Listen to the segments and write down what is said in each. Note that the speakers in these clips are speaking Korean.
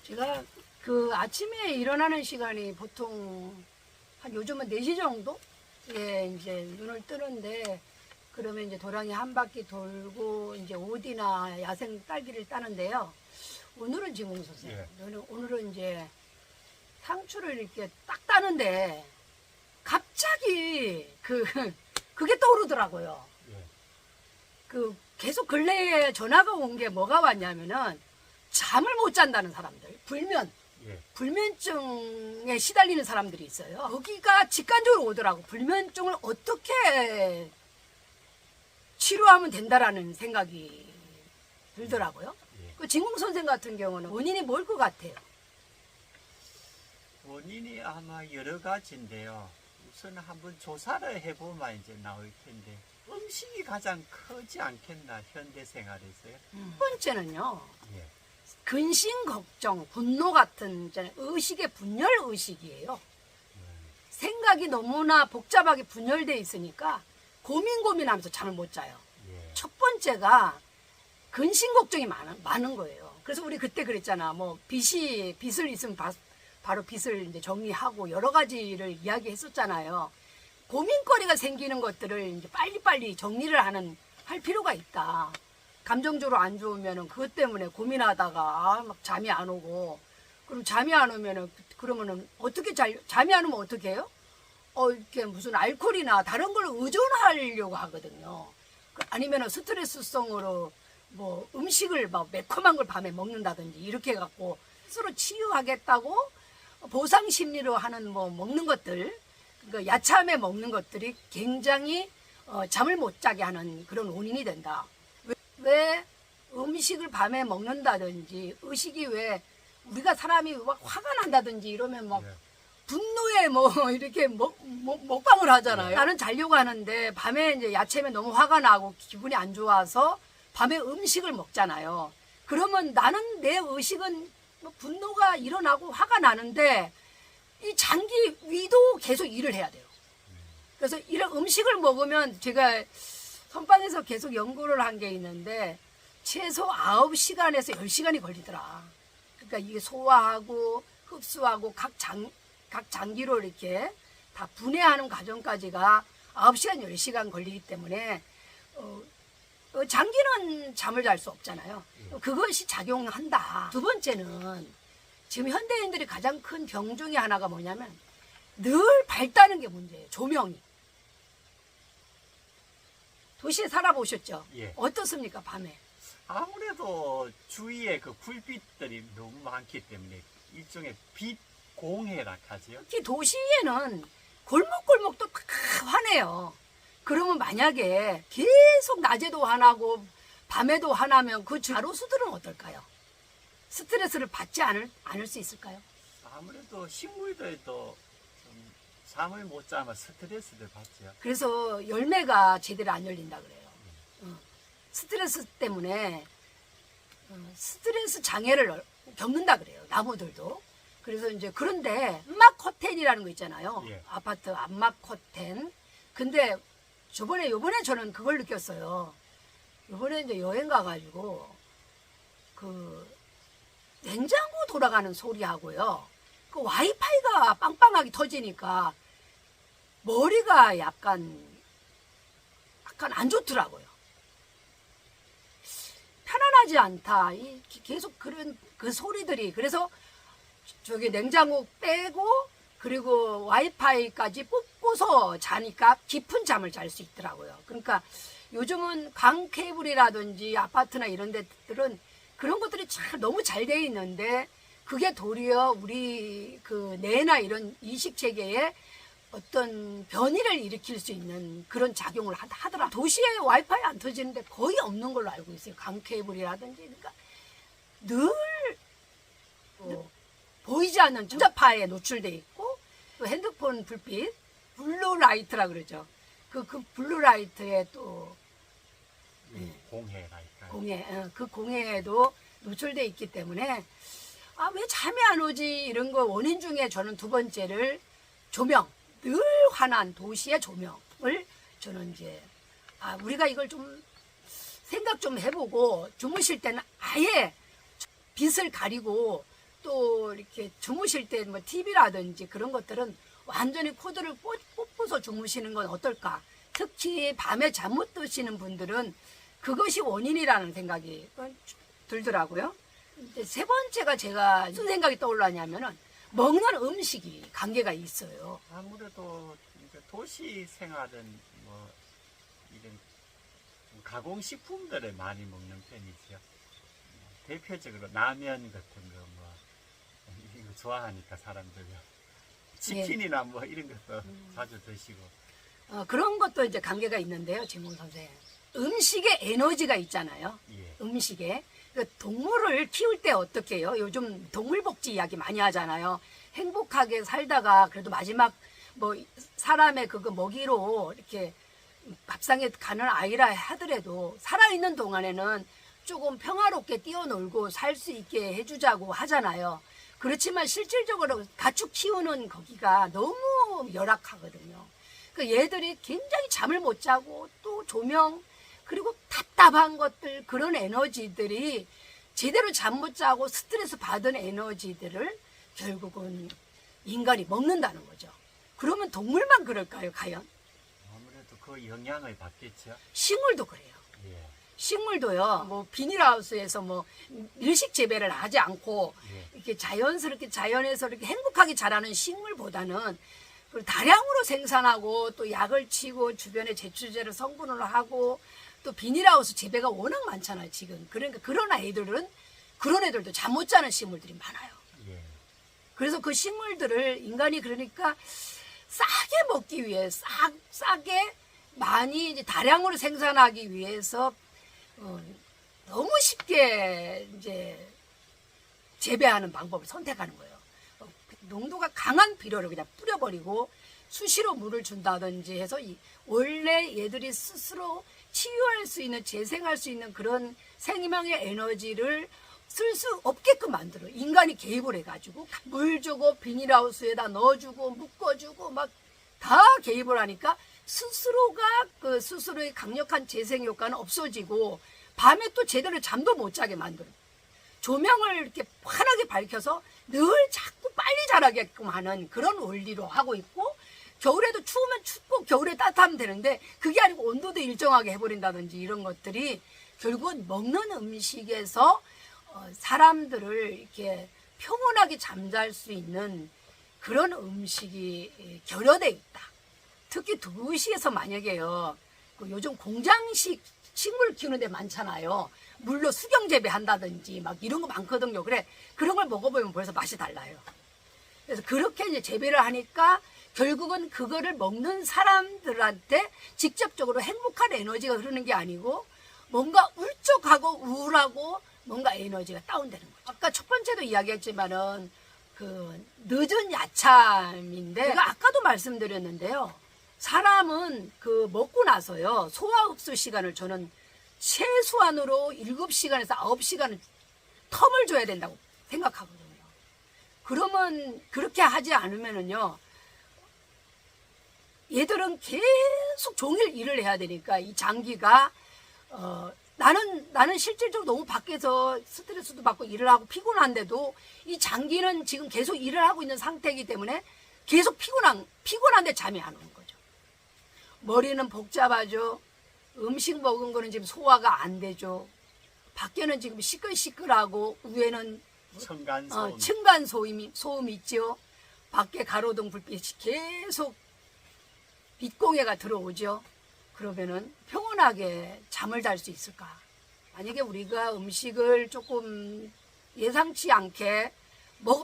제가 그 아침에 일어나는 시간이 보통 한 요즘은 4시 정도에 이제 눈을 뜨는데, 그러면 이제 도랑이 한 바퀴 돌고 이제 오디나 야생 딸기를 따는데요. 오늘은 지금 선생님, 오늘은 이제 상추를 이렇게 딱 따는데 갑자기 그게 떠오르더라고요. 그 계속 근래에 전화가 온 게 뭐가 왔냐면은 잠을 못 잔다는 사람들, 불면증에 시달리는 사람들이 있어요. 거기가 직관적으로 오더라고. 불면증을 어떻게 치료하면 된다라는 생각이 들더라고요. 그 진공 선생 같은 경우는 원인이 뭘 것 같아요? 원인이 아마 여러 가지인데요. 우선 한번 조사를 해보면 이제 나올 텐데, 음식이 가장 크지 않겠나, 현대 생활에서요. 첫 번째는요, 예. 근심, 걱정, 분노 같은 의식의 분열 의식이에요. 생각이 너무나 복잡하게 분열돼 있으니까 고민하면서 잠을 못 자요. 첫 번째가 근심 걱정이 많은 거예요. 그래서 우리 그때 그랬잖아. 뭐 빚을 있으면 바로 빚을 이제 정리하고 여러 가지를 이야기했었잖아요. 고민거리가 생기는 것들을 이제 빨리빨리 정리를 할 필요가 있다. 감정적으로 안 좋으면은 그것 때문에 고민하다가 막 잠이 안 오고, 그럼 잠이 안 오면은 그러면은 어떻게 잠이 안 오면 어떻게 해요? 이렇게 무슨 알코올이나 다른 걸 의존하려고 하거든요. 아니면은 스트레스성으로 뭐 음식을 막 매콤한 걸 밤에 먹는다든지 이렇게 해갖고 스스로 치유하겠다고 보상 심리로 하는 뭐 먹는 것들, 그러니까 야참에 먹는 것들이 굉장히 잠을 못 자게 하는 그런 원인이 된다. 왜 음식을 밤에 먹는다든지, 의식이 왜 우리가 사람이 막 화가 난다든지 이러면 막 분노에 뭐 이렇게 먹방을 하잖아요. 나는 자려고 하는데 밤에 이제 야채면 너무 화가 나고 기분이 안 좋아서 밤에 음식을 먹잖아요. 그러면 나는 내 의식은 뭐 분노가 일어나고 화가 나는데 이 장기 위도 계속 일을 해야 돼요. 그래서 이런 음식을 먹으면, 제가 선방에서 계속 연구를 한 게 있는데 최소 9시간에서 10시간이 걸리더라. 그러니까 이게 소화하고 흡수하고 각 장기로 이렇게 다 분해하는 과정까지가 9시간, 10시간 걸리기 때문에 장기는 잠을 잘 수 없잖아요. 그것이 작용한다. 두 번째는 지금 현대인들이 가장 큰 병 중에 하나가 뭐냐면 늘 밝다는 게 문제예요. 조명이. 도시에 살아보셨죠? 예. 어떻습니까, 밤에? 아무래도 주위에 그 불빛들이 너무 많기 때문에 일종의 빛 공해라 하지요. 특히 도시에는 골목골목도 다 화내요. 그러면 만약에 계속 낮에도 화나고 밤에도 화나면 그 가로수들은 어떨까요? 스트레스를 받지 않을 수 있을까요? 아무래도 식물들도 좀 잠을 못 자면 스트레스를 받죠. 그래서 열매가 제대로 안 열린다 그래요. 스트레스 때문에 스트레스 장애를 겪는다 그래요. 나무들도. 그래서 이제 그런데 암막 커튼이라는 거 있잖아요. 아파트 암막 커튼. 근데 요번에 저는 그걸 느꼈어요. 요번에 이제 여행 가가지고 그 냉장고 돌아가는 소리하고요. 그 와이파이가 빵빵하게 터지니까 머리가 약간 안 좋더라고요. 편안하지 않다. 계속 그런 그 소리들이. 그래서 저기 냉장고 빼고 그리고 와이파이까지 뽑고서 자니까 깊은 잠을 잘 수 있더라고요. 그러니까 요즘은 강 케이블이라든지 아파트나 이런 데들은 그런 것들이 참 너무 잘 돼 있는데 그게 도리어 우리 그 뇌나 이런 인식 체계에 어떤 변이를 일으킬 수 있는 그런 작용을 하더라. 도시에 와이파이 안 터지는데 거의 없는 걸로 알고 있어요. 강 케이블이라든지. 그러니까 늘 보이지 않는 전자파에 노출돼 있고, 또 핸드폰 불빛, 블루라이트라 그러죠. 그 블루라이트에 또 그 공해에도 노출돼 있기 때문에 왜 잠이 안 오지 이런 거 원인 중에 저는 두 번째를 조명, 늘 환한 도시의 조명을 저는 이제 우리가 이걸 좀 생각 좀 해보고 주무실 때는 아예 빛을 가리고 또 이렇게 주무실 때 뭐 TV라든지 그런 것들은 완전히 코드를 뽑고서 주무시는 건 어떨까? 특히 밤에 잠 못 드시는 분들은 그것이 원인이라는 생각이 들더라고요. 이제 세 번째가 제가 무슨 생각이 떠올랐냐면은 먹는 음식이 관계가 있어요. 아무래도 이제 도시 생활은 뭐 이런 좀 가공식품들을 많이 먹는 편이죠. 대표적으로 라면 같은 거 뭐 이런 거 좋아하니까 사람들이 치킨이나 뭐 이런 것도 자주 드시고. 그런 것도 이제 관계가 있는데요, 진문 선생. 음식에 에너지가 있잖아요. 예. 음식에. 동물을 키울 때 어떻게 해요? 요즘 동물복지 이야기 많이 하잖아요. 행복하게 살다가 그래도 마지막 뭐 사람의 그거 먹이로 이렇게 밥상에 가는 아이라 하더라도 살아있는 동안에는 조금 평화롭게 뛰어놀고 살 수 있게 해주자고 하잖아요. 그렇지만 실질적으로 가축 키우는 거기가 너무 열악하거든요. 그 얘들이 굉장히 잠을 못 자고 또 조명 그리고 답답한 것들 그런 에너지들이 제대로 잠 못 자고 스트레스 받은 에너지들을 결국은 인간이 먹는다는 거죠. 그러면 동물만 그럴까요, 과연? 아무래도 그 영향을 받겠죠. 식물도 그래요. 예. 식물도요, 뭐 비닐하우스에서 뭐 일식 재배를 하지 않고 예. 이렇게 자연스럽게 자연에서 이렇게 행복하게 자라는 식물보다는 다량으로 생산하고 또 약을 치고 주변에 제초제를 성분을 하고 또 비닐하우스 재배가 워낙 많잖아요, 지금. 그러니까 그런 애들도 잠 못 자는 식물들이 많아요. 예. 그래서 그 식물들을 인간이 그러니까 싸게 먹기 위해 싸게 많이 이제 다량으로 생산하기 위해서 너무 쉽게 이제 재배하는 방법을 선택하는 거예요. 농도가 강한 비료를 그냥 뿌려버리고 수시로 물을 준다든지 해서 원래 얘들이 스스로 치유할 수 있는 재생할 수 있는 그런 생명의 에너지를 쓸 수 없게끔 만들어. 인간이 개입을 해가지고 물 주고 비닐하우스에다 넣어주고 묶어주고 막 다 개입을 하니까 스스로의 강력한 재생 효과는 없어지고 밤에 또 제대로 잠도 못 자게 만들어. 조명을 이렇게 환하게 밝혀서 늘 자꾸 빨리 자라게끔 하는 그런 원리로 하고 있고, 겨울에도 추우면 춥고 겨울에 따뜻하면 되는데 그게 아니고 온도도 일정하게 해버린다든지 이런 것들이 결국은 먹는 음식에서 사람들을 이렇게 평온하게 잠잘 수 있는 그런 음식이 결여돼 있다. 특히 도시에서 만약에요, 요즘 공장식 식물 키우는 데 많잖아요. 물로 수경 재배한다든지 막 이런 거 많거든요. 그래, 그런 걸 먹어보면 벌써 맛이 달라요. 그래서 그렇게 이제 재배를 하니까 결국은 그거를 먹는 사람들한테 직접적으로 행복한 에너지가 흐르는 게 아니고 뭔가 울적하고 우울하고 뭔가 에너지가 다운되는 거죠. 아까 첫 번째도 이야기했지만은 그 늦은 야참인데 제가 아까도 말씀드렸는데요. 사람은 그 먹고 나서요, 소화 흡수 시간을 저는 최소한으로 7시간에서 9시간을 텀을 줘야 된다고 생각하거든요. 그러면 그렇게 하지 않으면은요, 얘들은 계속 종일 일을 해야 되니까 이 장기가 나는 실질적으로 너무 밖에서 스트레스도 받고 일을 하고 피곤한데도 이 장기는 지금 계속 일을 하고 있는 상태이기 때문에 계속 피곤한데 잠이 안 오는 거죠. 머리는 복잡하죠. 음식 먹은 거는 지금 소화가 안 되죠. 밖에는 지금 시끌시끌하고 위에는 층간 소음 있죠. 밖에 가로등 불빛이 계속 빛공해가 들어오죠. 그러면은 평온하게 잠을 잘 수 있을까? 만약에 우리가 음식을 조금 예상치 않게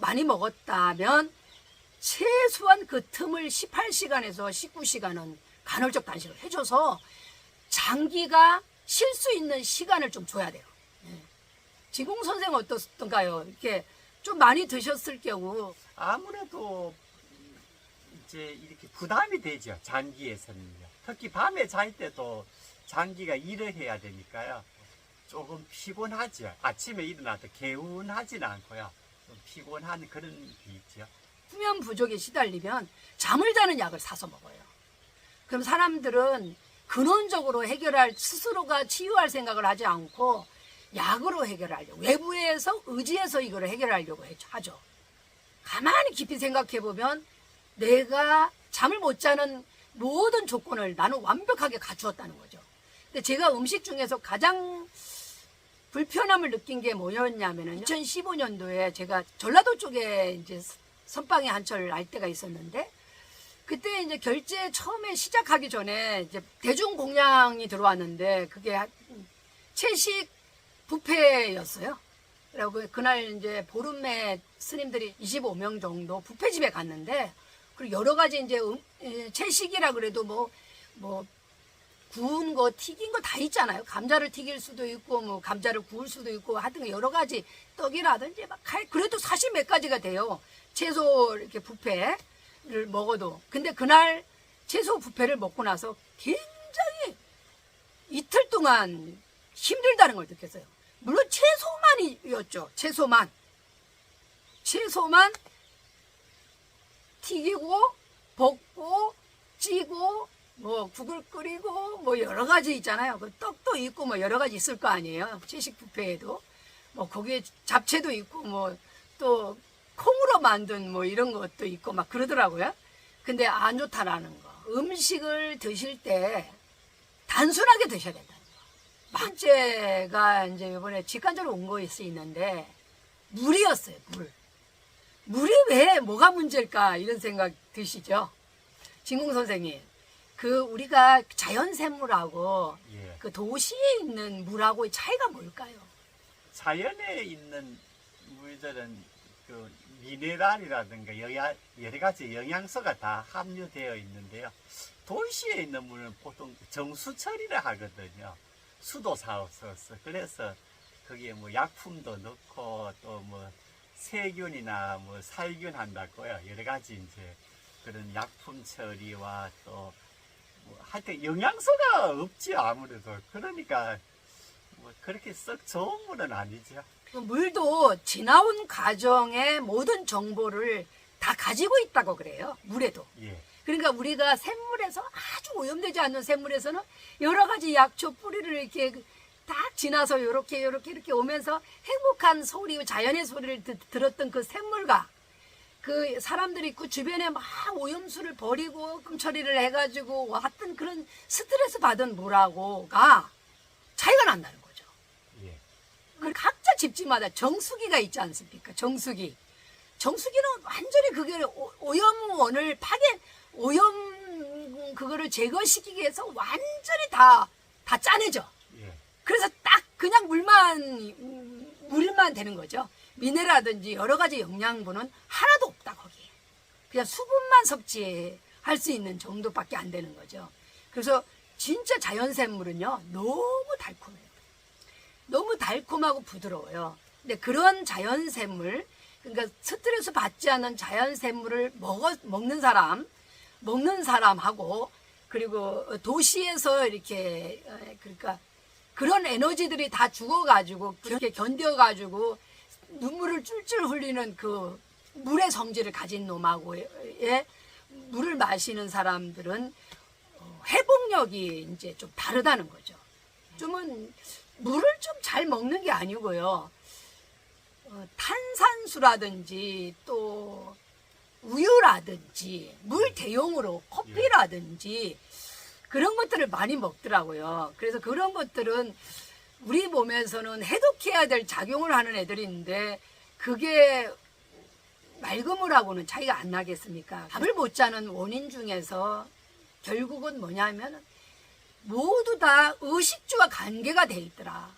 많이 먹었다면 최소한 그 틈을 18시간에서 19시간은 간헐적 단식을 해줘서 장기가 쉴 수 있는 시간을 좀 줘야 돼요. 지공 선생 어떻던가요? 이렇게 좀 많이 드셨을 경우 아무래도 이제 이렇게 부담이 되죠. 장기에서는요. 특히 밤에 잘 때도 장기가 일을 해야 되니까요. 조금 피곤하죠. 아침에 일어나도 개운하지는 않고요. 좀 피곤한 그런 게 있죠. 수면 부족에 시달리면 잠을 자는 약을 사서 먹어요. 그럼 사람들은 근원적으로 스스로가 치유할 생각을 하지 않고 약으로 해결하려고, 외부에서 의지해서 이걸 해결하려고 하죠. 가만히 깊이 생각해 보면 내가 잠을 못 자는 모든 조건을 나는 완벽하게 갖추었다는 거죠. 근데 제가 음식 중에서 가장 불편함을 느낀 게 뭐였냐면은 2015년도에 제가 전라도 쪽에 이제 선빵에 한철 알 때가 있었는데, 그때 이제 결제 처음에 시작하기 전에 이제 대중 공양이 들어왔는데 그게 채식 뷔페였어요. 그리고 그날 이제 보름에 스님들이 25명 정도 뷔페집에 갔는데, 그리고 여러 가지 이제 채식이라 그래도 뭐 구운 거, 튀긴 거 다 있잖아요. 감자를 튀길 수도 있고, 뭐 감자를 구울 수도 있고, 하여튼 여러 가지 떡이라든지 막 그래도 40 몇 가지가 돼요. 채소 이렇게 뷔페를 먹어도. 근데 그날 채소 뷔페를 먹고 나서 굉장히 이틀 동안 힘들다는 걸 느꼈어요. 물론 채소만이었죠. 채소만 튀기고 볶고 찌고 뭐 국을 끓이고 뭐 여러 가지 있잖아요. 그 떡도 있고 뭐 여러 가지 있을 거 아니에요. 채식 뷔페에도 뭐 거기에 잡채도 있고 뭐 또 콩으로 만든 뭐 이런 것도 있고 막 그러더라고요. 근데 안 좋다라는 거. 음식을 드실 때 단순하게 드셔야 된다는 거. 번째가 이제 이번에 직관적으로 온 것이 있는데 물이었어요. 물이 왜 뭐가 문제일까 이런 생각 드시죠? 진공 선생님, 그 우리가 자연샘물하고 예. 그 도시에 있는 물하고의 차이가 뭘까요? 자연에 있는 물들은 그 미네랄이라든가 여러 가지 영양소가 다 함유되어 있는데요. 도시에 있는 물은 보통 정수 처리를 하거든요. 수도 사없어서. 그래서 거기에 뭐 약품도 넣고 또 뭐 세균이나 뭐 살균 한다고요. 여러 가지 이제 그런 약품 처리와 또 뭐 하여튼 영양소가 없지 아무래도. 그러니까 뭐 그렇게 썩 좋은 물은 아니죠. 그 물도 지나온 과정의 모든 정보를 다 가지고 있다고 그래요. 물에도. 예. 그러니까 우리가 샘물에서 아주 오염되지 않는 샘물에서는 여러 가지 약초 뿌리를 이렇게 딱 지나서 이렇게 오면서 행복한 소리, 자연의 소리를 들었던 그 샘물과 그 사람들이 그 주변에 막 오염수를 버리고 끔처리를 해가지고 왔던 그런 스트레스 받은 물하고가 차이가 난다는 거죠. 예. 그 각자 집집마다 정수기가 있지 않습니까? 정수기는 완전히 그게 오염원을 오염 그거를 제거시키기 위해서 완전히 다 짜내죠. 예. 그래서 딱 그냥 물만 되는 거죠. 미네랄이라든지 여러 가지 영양분은 하나도 없다 거기에. 그냥 수분만 섭취할 수 있는 정도밖에 안 되는 거죠. 그래서 진짜 자연샘물은요 너무 달콤해요. 너무 달콤하고 부드러워요. 근데 그런 자연샘물, 그러니까 스트레스 받지 않는 자연샘물을 먹는 사람하고, 그리고 도시에서 이렇게 그러니까 그런 에너지들이 다 죽어가지고 그렇게 견뎌가지고 눈물을 쫄쫄 흘리는 그 물의 성질을 가진 놈하고의 물을 마시는 사람들은 회복력이 이제 좀 다르다는 거죠. 좀은 물을 좀 잘 먹는 게 아니고요. 탄산수라든지 또 우유라든지 물 대용으로 커피라든지 그런 것들을 많이 먹더라고요. 그래서 그런 것들은 우리 몸에서는 해독해야 될 작용을 하는 애들인데 그게 맑은 물하고는 차이가 안 나겠습니까? 잠을 못 자는 원인 중에서 결국은 뭐냐면 모두 다 의식주와 관계가 돼 있더라.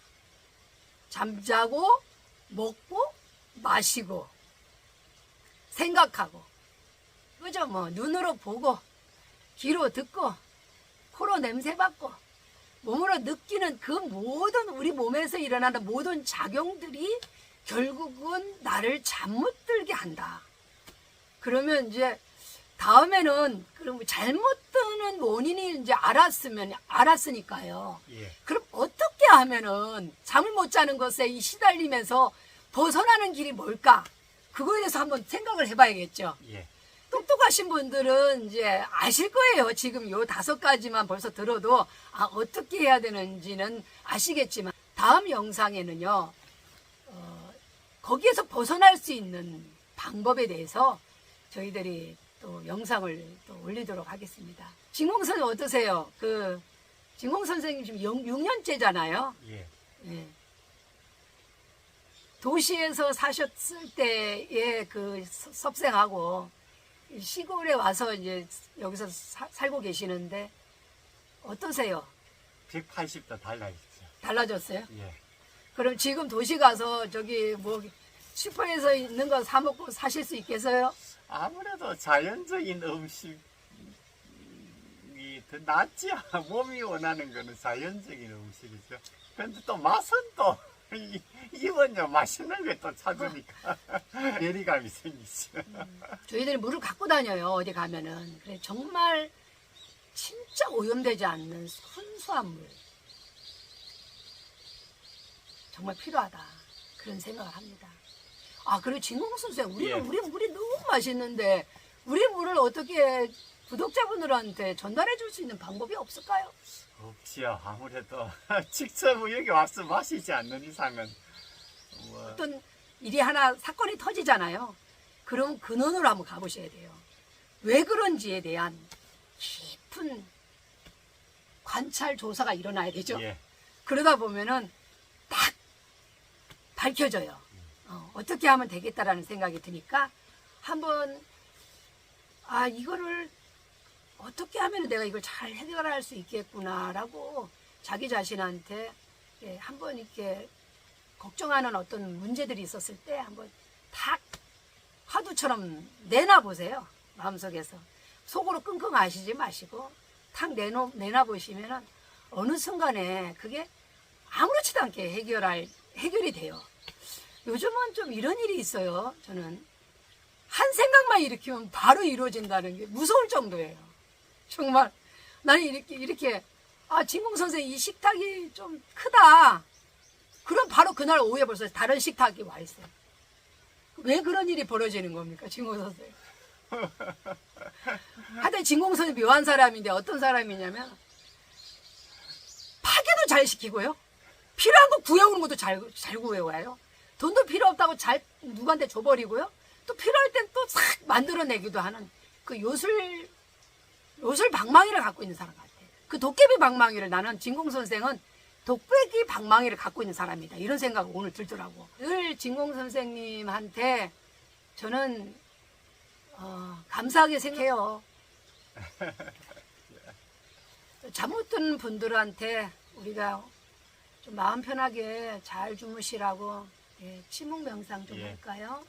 잠자고 먹고 마시고 생각하고, 그죠? 뭐 눈으로 보고 귀로 듣고 코로 냄새 맡고 몸으로 느끼는 그 모든 우리 몸에서 일어나는 모든 작용들이 결국은 나를 잠 못 들게 한다. 그러면 이제 다음에는 그럼 잘못 드는 원인이 이제 알았으니까요. 예. 그럼 어떻게 하면은 잠을 못 자는 것에 시달리면서 벗어나는 길이 뭘까? 그거에 대해서 한번 생각을 해봐야겠죠. 예. 똑똑하신 분들은 이제 아실 거예요. 지금 요 5가지만 벌써 들어도 어떻게 해야 되는지는 아시겠지만 다음 영상에는요, 거기에서 벗어날 수 있는 방법에 대해서 저희들이 또 영상을 또 올리도록 하겠습니다. 진공 선생님 어떠세요? 진공 선생님 지금 6년째잖아요. 예. 예. 도시에서 사셨을 때의 그 섭생하고 시골에 와서 이제 여기서 살고 계시는데 어떠세요? 180도 달라있죠. 달라졌어요? 예. 그럼 지금 도시 가서 저기 뭐 슈퍼에서 있는 거 사 먹고 사실 수 있겠어요? 아무래도 자연적인 음식이 더 낫지. 몸이 원하는 거는 자연적인 음식이죠. 그런데 또 맛은 또 입은요 맛있는 걸 또 찾으니까 괴리감이 생기죠. 저희들이 물을 갖고 다녀요. 어디 가면은. 그래 정말 진짜 오염되지 않는 순수한 물. 정말 필요하다. 그런 생각을 합니다. 아, 그리고 진공 선생, 예. 우리 물이 너무 맛있는데 우리 물을 어떻게 구독자분들한테 전달해 줄 수 있는 방법이 없을까요? 없지요. 아무래도 직접 여기 와서 마시지 않는 이상은 뭐 어떤 일이 하나 사건이 터지잖아요. 그럼 근원으로 한번 가보셔야 돼요. 왜 그런지에 대한 깊은 관찰 조사가 일어나야 되죠. 예. 그러다 보면은 딱 밝혀져요. 어떻게 하면 되겠다라는 생각이 드니까 한번 이거를 어떻게 하면 내가 이걸 잘 해결할 수 있겠구나라고 자기 자신한테 한번 이렇게 걱정하는 어떤 문제들이 있었을 때 한번 탁 화두처럼 내놔 보세요. 마음속에서 속으로 끙끙 앓시지 마시고 탁 내놔 보시면은 어느 순간에 그게 아무렇지도 않게 해결이 돼요. 요즘은 좀 이런 일이 있어요. 저는 한 생각만 일으키면 바로 이루어진다는 게 무서울 정도예요. 정말 나는 이렇게 진공 선생 이 식탁이 좀 크다. 그럼 바로 그날 오후에 벌써 다른 식탁이 와 있어요. 왜 그런 일이 벌어지는 겁니까, 진공 선생? 하여튼 진공 선생 묘한 사람인데 어떤 사람이냐면 파괴도 잘 시키고요. 필요한 거 구해오는 것도 잘 구해와요. 돈도 필요 없다고 누구한테 줘버리고요. 또 필요할 땐 또 싹 만들어내기도 하는 그 요술 방망이를 갖고 있는 사람 같아요. 그 도깨비 방망이를 나는 진공 선생은 도깨비 방망이를 갖고 있는 사람이다. 이런 생각이 오늘 들더라고. 늘 진공 선생님한테 저는 감사하게 생각해요. 잠 못 든 분들한테 우리가 좀 마음 편하게 잘 주무시라고 침묵 명상 좀 예. 할까요?